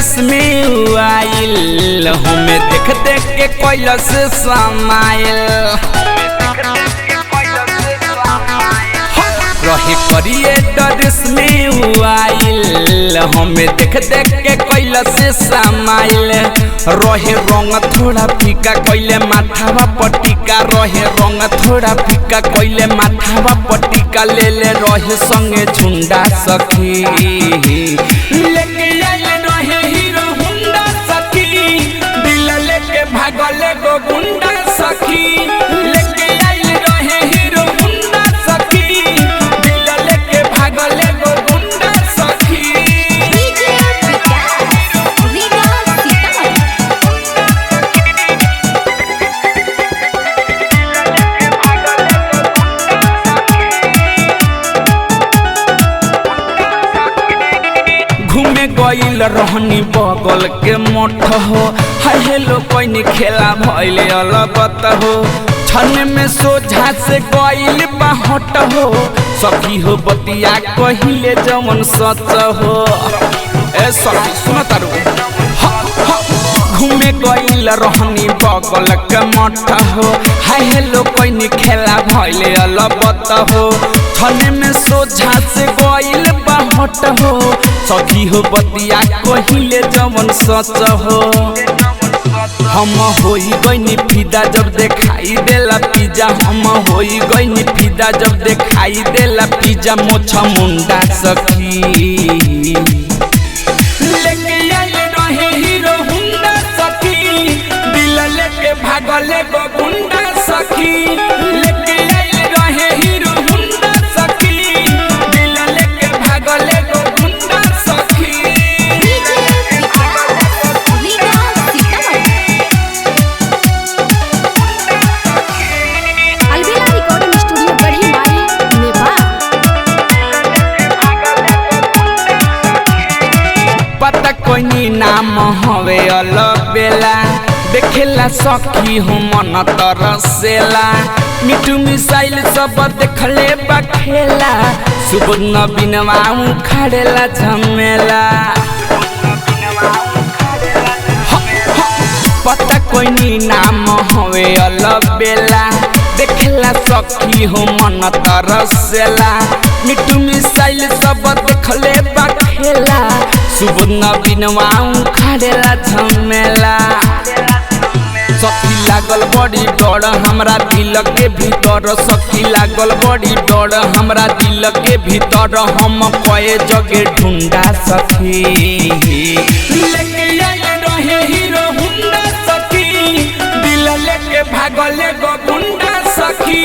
डरिस में आइल हमें देख देख के कैलस समाइल रहे करिए डरिस में आइल हमें देख देख के कैलस समाइल रहे रंग थोड़ा फीका कैले माथावा पटिका रहे रंग थोड़ा फीका कैले माथावा पटिका ले ले रहे संगे झुंडा सखी लेके आइले रहे हीरो हुंडा सखी दिल लेके भागले गो गुंडा सखी लेके आइले रहे हीरो हुंडा सखी दिल लेके भागले गो गुंडा सखी घूमे गईल रहनी बगल के मठ हो हाय हेलो कोई खेला भइले अलगत हो छन में सोझा से गईल बाहट हो सखी हो बतिया कहिले जमन सच हो ए सखी सुन तारू घूमे गईल रहनी बगल के मठ हो हाय हेलो कोई खेला भइले अलगत हो छन में सोझा से गईल बाहट हो सखी हो बतिया कहिले जमन सच हो हम होई गईनी फिदा जब देखाई देला पिज्जा हम होई गईनी फिदा जब देखाई देला पिज्जा मोछा मुंडा सखी लेके आइले रहे हीरो हुंडा सखी दिल लेके भागले गो गुंडा सखी लेके आइले रहे हीरो हुंडा सखी दिल लेके भागले गो गुंडा सखी पता कोई नाम हवे अलबेला देखेला सखी हो मन तरसेला मिठू मिसाइल सब देखले बखेला सुबह बिनवा उखाड़ेला झमेला पता कोई नाम हवे अलबेला देखेला सखी हो मन तरसेला मिठू मिसाइल सब देखले बखेला सुबह बिनवा उखाड़ेला झमेला सखी लागल बड़ी डर हमरा दिल के भीतर सखी लागल बड़ी डर हमरा दिल के भीतर हम कए जगे ढूंढा सखी लेके आइले रहे हीरो हुंडा सखी दिल लेके भागले गो गुंडा सखी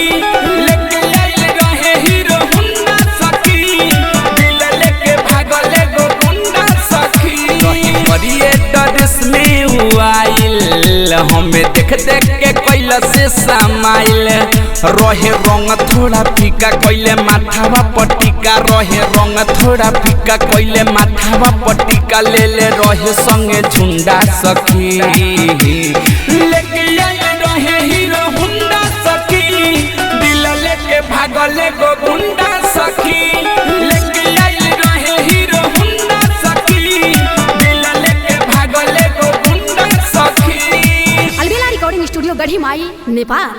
लेके आइले रहे हीरो हुंडा सखी दिल लेके भागले गो गुंडा सखी करिए डरिस में आइल हमें देख देख के कैलस समाइल रहे रंग थोड़ा फीका कैले माथावा पटिका रहे रंग थोड़ा फीका कैले माथावा पटिका ले ले रहे संगे झुंडा सखी लेके आइले रहे हीरो हुंडा सखी दिल लेके भागले गो गुंडा सखी लेके आइले रहे हीरो हुंडा सखी दिल लेके भागले गो गुंडा सखी अलबेला रिकॉर्डिंग स्टूडियो गढ़ी माई नेपाल।